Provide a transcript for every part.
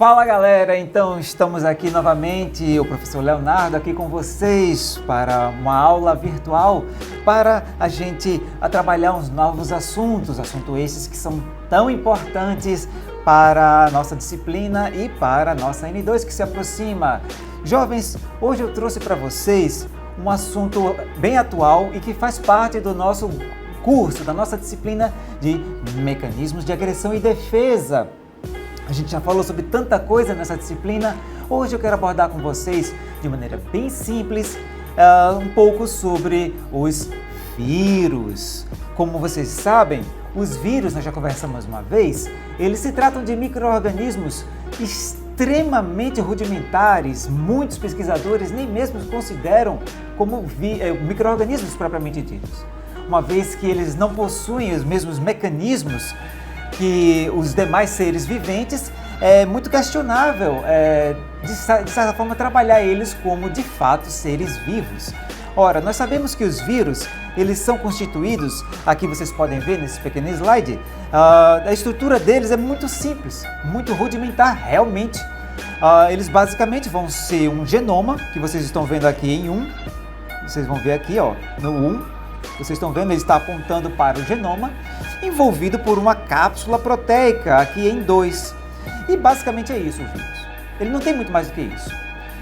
Fala galera, então estamos aqui novamente, o professor Leonardo aqui com vocês para uma aula virtual para a gente trabalhar uns novos assuntos esses que são tão importantes para a nossa disciplina e para a nossa N2 que se aproxima. Jovens, hoje eu trouxe para vocês um assunto bem atual e que faz parte do nosso curso, da nossa disciplina de mecanismos de agressão e defesa. A gente já falou sobre tanta coisa nessa disciplina. Hoje eu quero abordar com vocês, de maneira bem simples, um pouco sobre os vírus. Como vocês sabem, os vírus, nós já conversamos uma vez, eles se tratam de micro-organismos extremamente rudimentares. Muitos pesquisadores nem mesmo consideram como micro-organismos propriamente ditos, uma vez que eles não possuem os mesmos mecanismos que os demais seres viventes. É muito questionável, de certa forma, trabalhar eles como, de fato, seres vivos. Ora, nós sabemos que os vírus, eles são constituídos, aqui vocês podem ver nesse pequeno slide, a estrutura deles é muito simples, muito rudimentar, realmente. Eles basicamente vão ser um genoma, que vocês estão vendo aqui em 1, vocês vão ver aqui, ó, no 1, vocês estão vendo, ele está apontando para o genoma, envolvido por uma cápsula proteica, aqui em 2. E basicamente é isso o vírus. Ele não tem muito mais do que isso.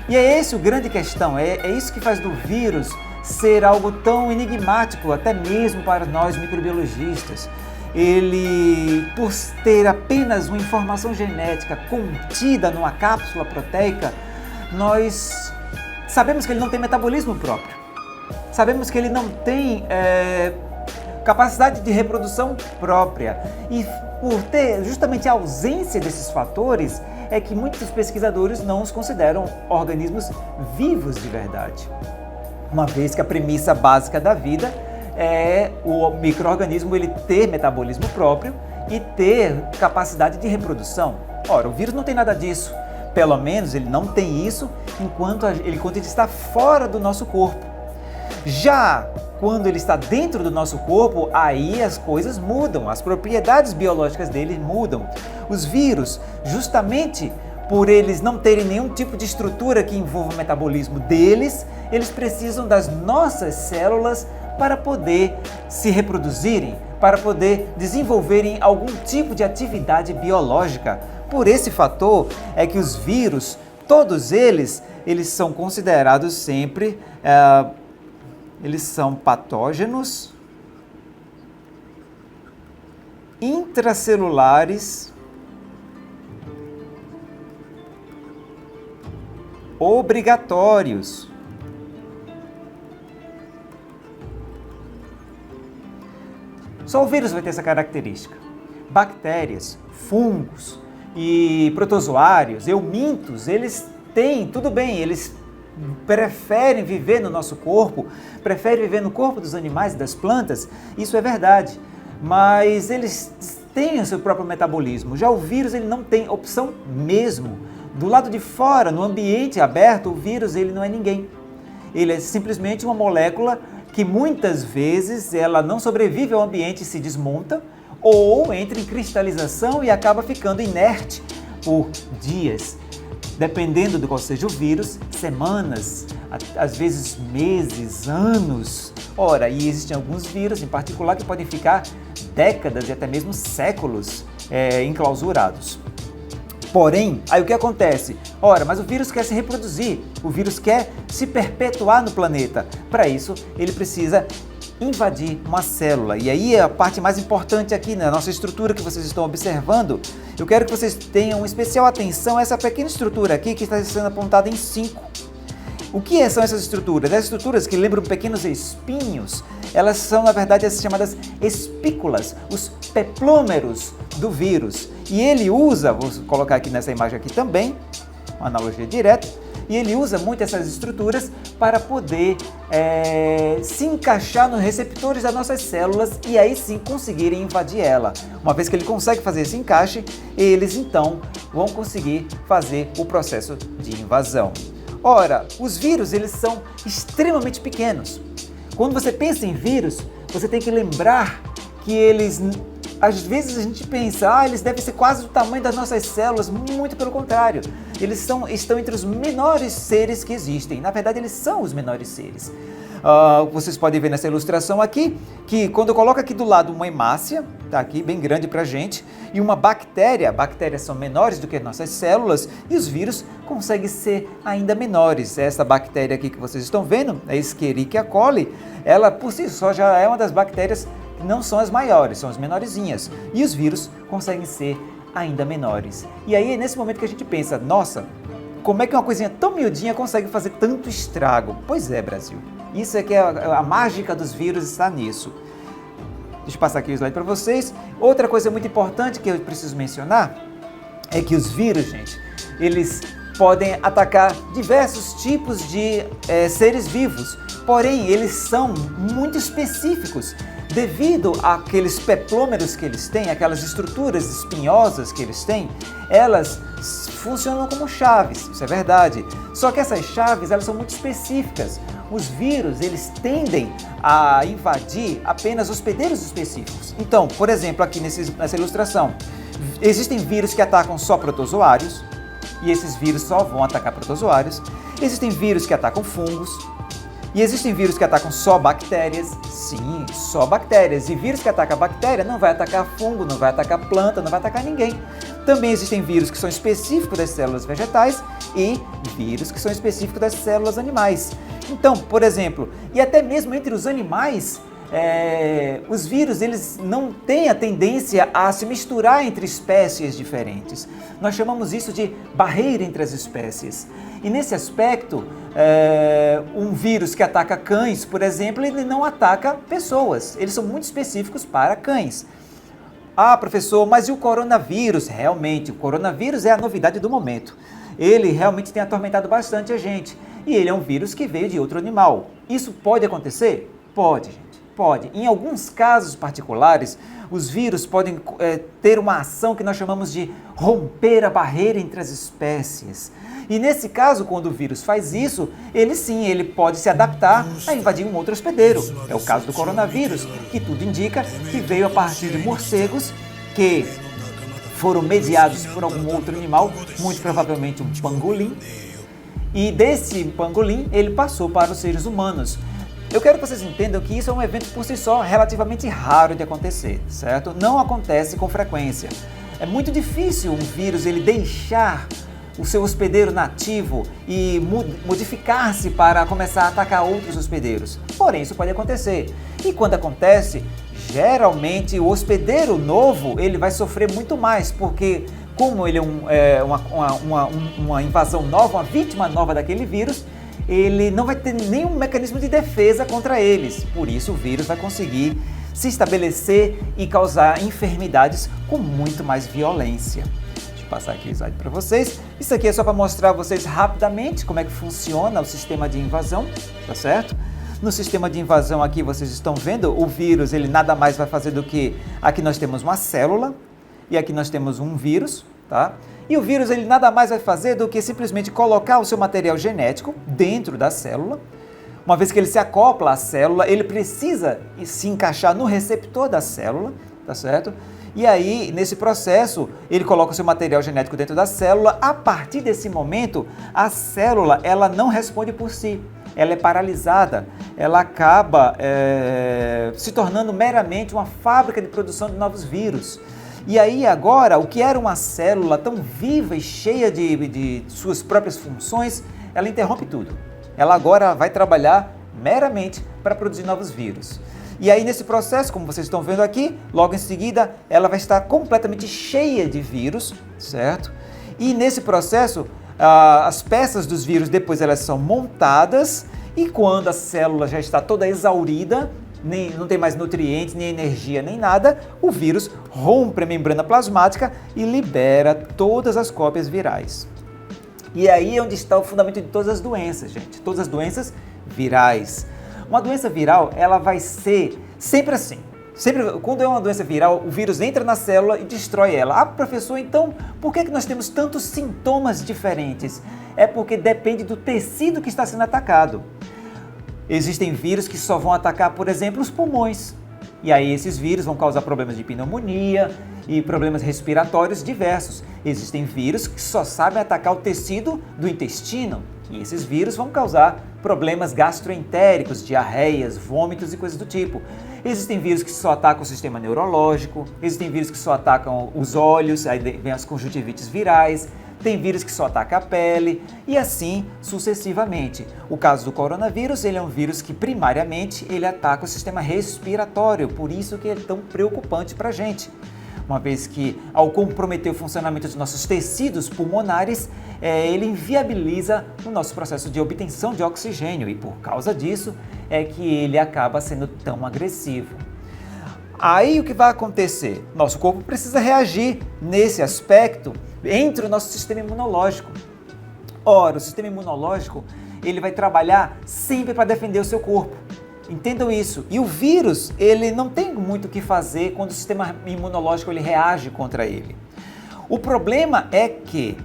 E é esse o grande questão, é isso que faz do vírus ser algo tão enigmático, até mesmo para nós microbiologistas. Ele, por ter apenas uma informação genética contida numa cápsula proteica, nós sabemos que ele não tem metabolismo próprio. Sabemos que ele não tem capacidade de reprodução própria, e por ter justamente a ausência desses fatores é que muitos pesquisadores não os consideram organismos vivos de verdade, uma vez que a premissa básica da vida é o micro-organismo ele ter metabolismo próprio e ter capacidade de reprodução. Ora, o vírus não tem nada disso, pelo menos ele não tem isso enquanto ele está fora do nosso corpo. Já quando ele está dentro do nosso corpo, aí as coisas mudam, as propriedades biológicas dele mudam. Os vírus, justamente por eles não terem nenhum tipo de estrutura que envolva o metabolismo deles, eles precisam das nossas células para poder se reproduzirem, para poder desenvolverem algum tipo de atividade biológica. Por esse fator é que os vírus, todos eles são considerados sempre eles são patógenos intracelulares obrigatórios. Só o vírus vai ter essa característica. Bactérias, fungos e protozoários, eumintos, eles têm, tudo bem, eles preferem viver no nosso corpo, preferem viver no corpo dos animais e das plantas, isso é verdade, mas eles têm o seu próprio metabolismo. Já o vírus ele não tem opção mesmo. Do lado de fora, no ambiente aberto, o vírus ele não é ninguém. Ele é simplesmente uma molécula que muitas vezes ela não sobrevive ao ambiente e se desmonta, ou entra em cristalização e acaba ficando inerte por dias. Dependendo do qual seja o vírus, semanas, às vezes meses, anos. Ora, e existem alguns vírus em particular que podem ficar décadas e até mesmo séculos enclausurados. Porém, aí o que acontece? Ora, mas o vírus quer se reproduzir, o vírus quer se perpetuar no planeta. Para isso, ele precisa invadir uma célula. E aí é a parte mais importante aqui na nossa estrutura que vocês estão observando. Eu quero que vocês tenham especial atenção a essa pequena estrutura aqui que está sendo apontada em 5. O que são essas estruturas? Essas estruturas que lembram pequenos espinhos, elas são na verdade as chamadas espículas, os peplômeros do vírus. E ele usa, vou colocar aqui nessa imagem aqui também, uma analogia direta, e ele usa muito essas estruturas para poder se encaixar nos receptores das nossas células e aí sim conseguirem invadir ela. Uma vez que ele consegue fazer esse encaixe, eles então vão conseguir fazer o processo de invasão. Ora, os vírus eles são extremamente pequenos. Quando você pensa em vírus, você tem que lembrar que eles às vezes a gente pensa, eles devem ser quase do tamanho das nossas células. Muito pelo contrário, eles estão entre os menores seres que existem. Na verdade, eles são os menores seres. Vocês podem ver nessa ilustração aqui, que quando eu coloco aqui do lado uma hemácia, tá aqui bem grande pra gente, e uma bactéria, bactérias são menores do que nossas células, e os vírus conseguem ser ainda menores. Essa bactéria aqui que vocês estão vendo, a Escherichia coli, ela por si só já é uma das bactérias que não são as maiores, são as menorzinhas, e os vírus conseguem ser ainda menores. E aí é nesse momento que a gente pensa, nossa, como é que uma coisinha tão miudinha consegue fazer tanto estrago? Pois é, Brasil. Isso é que a mágica dos vírus está nisso. Deixa eu passar aqui o slide para vocês. Outra coisa muito importante que eu preciso mencionar é que os vírus, gente, eles podem atacar diversos tipos de seres vivos, porém eles são muito específicos. Devido àqueles peplômeros que eles têm, aquelas estruturas espinhosas que eles têm, elas funcionam como chaves, isso é verdade. Só que essas chaves, elas são muito específicas. Os vírus, eles tendem a invadir apenas hospedeiros específicos. Então, por exemplo, aqui nessa ilustração, existem vírus que atacam só protozoários, e esses vírus só vão atacar protozoários. Existem vírus que atacam fungos, e existem vírus que atacam só bactérias. Sim, só bactérias. E vírus que ataca bactéria não vai atacar fungo, não vai atacar planta, não vai atacar ninguém. Também existem vírus que são específicos das células vegetais e vírus que são específicos das células animais. Então, por exemplo, e até mesmo entre os animais, os vírus eles não têm a tendência a se misturar entre espécies diferentes. Nós chamamos isso de barreira entre as espécies. E nesse aspecto, um vírus que ataca cães, por exemplo, ele não ataca pessoas. Eles são muito específicos para cães. Ah, professor, mas e o coronavírus? Realmente, o coronavírus é a novidade do momento. Ele realmente tem atormentado bastante a gente. E ele é um vírus que veio de outro animal. Isso pode acontecer? Pode, gente. Pode. Em alguns casos particulares, os vírus podem ter uma ação que nós chamamos de romper a barreira entre as espécies. E nesse caso, quando o vírus faz isso, ele pode se adaptar a invadir um outro hospedeiro. É o caso do coronavírus, que tudo indica que veio a partir de morcegos que foram mediados por algum outro animal, muito provavelmente um pangolim. E desse pangolim, ele passou para os seres humanos. Eu quero que vocês entendam que isso é um evento por si só relativamente raro de acontecer, certo? Não acontece com frequência. É muito difícil um vírus ele deixar o seu hospedeiro nativo e modificar-se para começar a atacar outros hospedeiros. Porém, isso pode acontecer. E quando acontece, geralmente o hospedeiro novo ele vai sofrer muito mais, porque como ele é uma invasão nova, uma vítima nova daquele vírus, ele não vai ter nenhum mecanismo de defesa contra eles. Por isso o vírus vai conseguir se estabelecer e causar enfermidades com muito mais violência. Deixa eu passar aqui o slide para vocês. Isso aqui é só para mostrar a vocês rapidamente como é que funciona o sistema de invasão, tá certo? No sistema de invasão aqui vocês estão vendo, o vírus ele nada mais vai fazer do que, aqui nós temos uma célula e aqui nós temos um vírus, tá? E o vírus ele nada mais vai fazer do que simplesmente colocar o seu material genético dentro da célula. Uma vez que ele se acopla à célula, ele precisa se encaixar no receptor da célula, tá certo? E aí, nesse processo, ele coloca o seu material genético dentro da célula. A partir desse momento, a célula ela não responde por si. Ela é paralisada, ela acaba se tornando meramente uma fábrica de produção de novos vírus. E aí agora, o que era uma célula tão viva e cheia de suas próprias funções, ela interrompe tudo. Ela agora vai trabalhar meramente para produzir novos vírus. E aí nesse processo, como vocês estão vendo aqui, logo em seguida, ela vai estar completamente cheia de vírus, certo? E nesse processo, as peças dos vírus depois elas são montadas e quando a célula já está toda exaurida, não tem mais nutrientes, nem energia, nem nada, o vírus rompe a membrana plasmática e libera todas as cópias virais. E aí é onde está o fundamento de todas as doenças, gente. Todas as doenças virais. Uma doença viral, ela vai ser sempre assim. Sempre, quando é uma doença viral, o vírus entra na célula e destrói ela. Ah, professor, então por que nós temos tantos sintomas diferentes? É porque depende do tecido que está sendo atacado. Existem vírus que só vão atacar, por exemplo, os pulmões. E aí esses vírus vão causar problemas de pneumonia e problemas respiratórios diversos. Existem vírus que só sabem atacar o tecido do intestino. E esses vírus vão causar problemas gastroentéricos, diarreias, vômitos e coisas do tipo. Existem vírus que só atacam o sistema neurológico, existem vírus que só atacam os olhos, aí vem as conjuntivites virais, tem vírus que só atacam a pele e assim sucessivamente. O caso do coronavírus, ele é um vírus que primariamente ele ataca o sistema respiratório, por isso que ele é tão preocupante para a gente. Uma vez que, ao comprometer o funcionamento dos nossos tecidos pulmonares, ele inviabiliza o nosso processo de obtenção de oxigênio e, por causa disso, é que ele acaba sendo tão agressivo. Aí, o que vai acontecer? Nosso corpo precisa reagir nesse aspecto entre o nosso sistema imunológico. Ora, o sistema imunológico, ele vai trabalhar sempre para defender o seu corpo. Entendam isso. E o vírus, ele não tem muito o que fazer quando o sistema imunológico ele reage contra ele. O problema é que,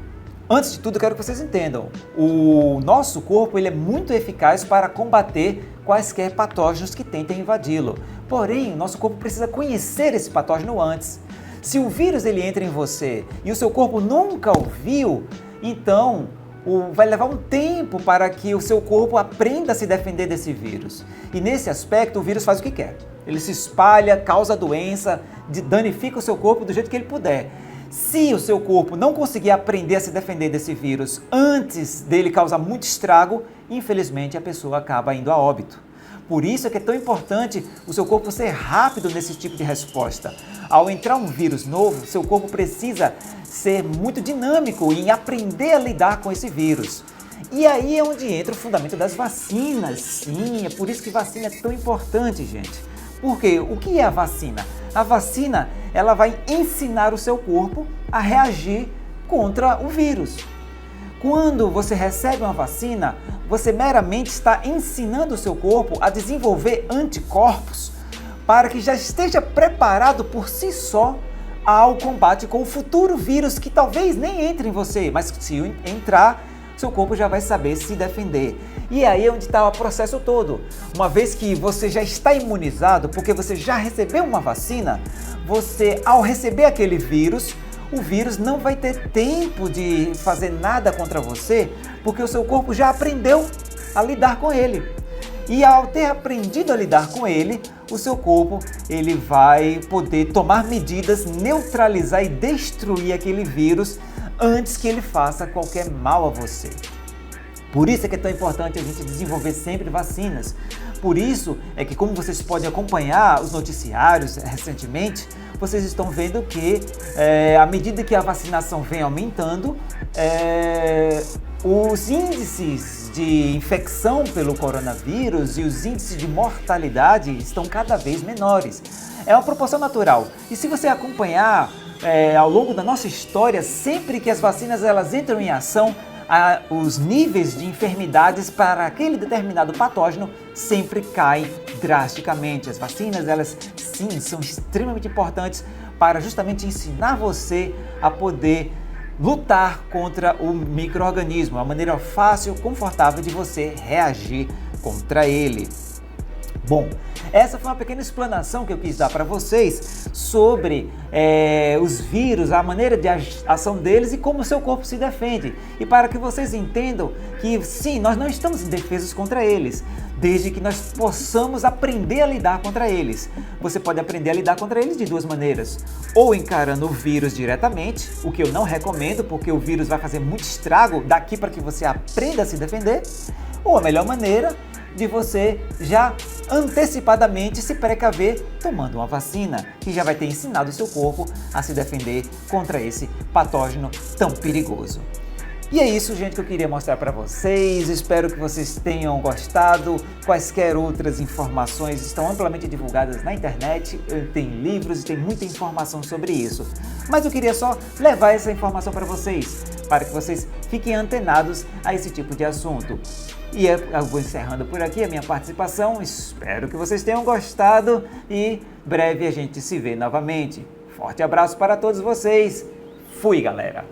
antes de tudo, eu quero que vocês entendam, o nosso corpo ele é muito eficaz para combater quaisquer patógenos que tentem invadi-lo. Porém, o nosso corpo precisa conhecer esse patógeno antes. Se o vírus ele entra em você e o seu corpo nunca o viu, então vai levar um tempo para que o seu corpo aprenda a se defender desse vírus. E nesse aspecto, o vírus faz o que quer. Ele se espalha, causa doença, danifica o seu corpo do jeito que ele puder. Se o seu corpo não conseguir aprender a se defender desse vírus antes dele causar muito estrago, infelizmente a pessoa acaba indo a óbito. Por isso é que é tão importante o seu corpo ser rápido nesse tipo de resposta. Ao entrar um vírus novo, seu corpo precisa ser muito dinâmico em aprender a lidar com esse vírus. E aí é onde entra o fundamento das vacinas. Sim, é por isso que vacina é tão importante, gente. Porque o que é a vacina? A vacina, ela vai ensinar o seu corpo a reagir contra o vírus. Quando você recebe uma vacina, você meramente está ensinando o seu corpo a desenvolver anticorpos para que já esteja preparado por si só ao combate com o futuro vírus que talvez nem entre em você, mas se entrar, seu corpo já vai saber se defender. E aí é onde está o processo todo. Uma vez que você já está imunizado, porque você já recebeu uma vacina, você, ao receber aquele vírus, o vírus não vai ter tempo de fazer nada contra você, porque o seu corpo já aprendeu a lidar com ele. E ao ter aprendido a lidar com ele, o seu corpo ele vai poder tomar medidas, neutralizar e destruir aquele vírus antes que ele faça qualquer mal a você. Por isso é que é tão importante a gente desenvolver sempre vacinas. Por isso é que, como vocês podem acompanhar os noticiários recentemente, vocês estão vendo que, à medida que a vacinação vem aumentando, os índices de infecção pelo coronavírus e os índices de mortalidade estão cada vez menores. É uma proporção natural. E se você acompanhar ao longo da nossa história, sempre que as vacinas elas entram em ação, os níveis de enfermidades para aquele determinado patógeno sempre caem drasticamente. As vacinas, elas sim, são extremamente importantes para justamente ensinar você a poder lutar contra o micro-organismo, a maneira fácil, confortável de você reagir contra ele. Bom, essa foi uma pequena explanação que eu quis dar para vocês sobre os vírus, a maneira de ação deles e como o seu corpo se defende. E para que vocês entendam que sim, nós não estamos indefesos contra eles, desde que nós possamos aprender a lidar contra eles. Você pode aprender a lidar contra eles de duas maneiras. Ou encarando o vírus diretamente, o que eu não recomendo, porque o vírus vai fazer muito estrago daqui para que você aprenda a se defender. Ou a melhor maneira de você já antecipadamente se precaver tomando uma vacina, que já vai ter ensinado o seu corpo a se defender contra esse patógeno tão perigoso. E é isso, gente, que eu queria mostrar para vocês. Espero que vocês tenham gostado. Quaisquer outras informações estão amplamente divulgadas na internet. Tem livros e tem muita informação sobre isso. Mas eu queria só levar essa informação para vocês, para que vocês fiquem antenados a esse tipo de assunto. E eu vou encerrando por aqui a minha participação. Espero que vocês tenham gostado e breve a gente se vê novamente. Forte abraço para todos vocês. Fui, galera!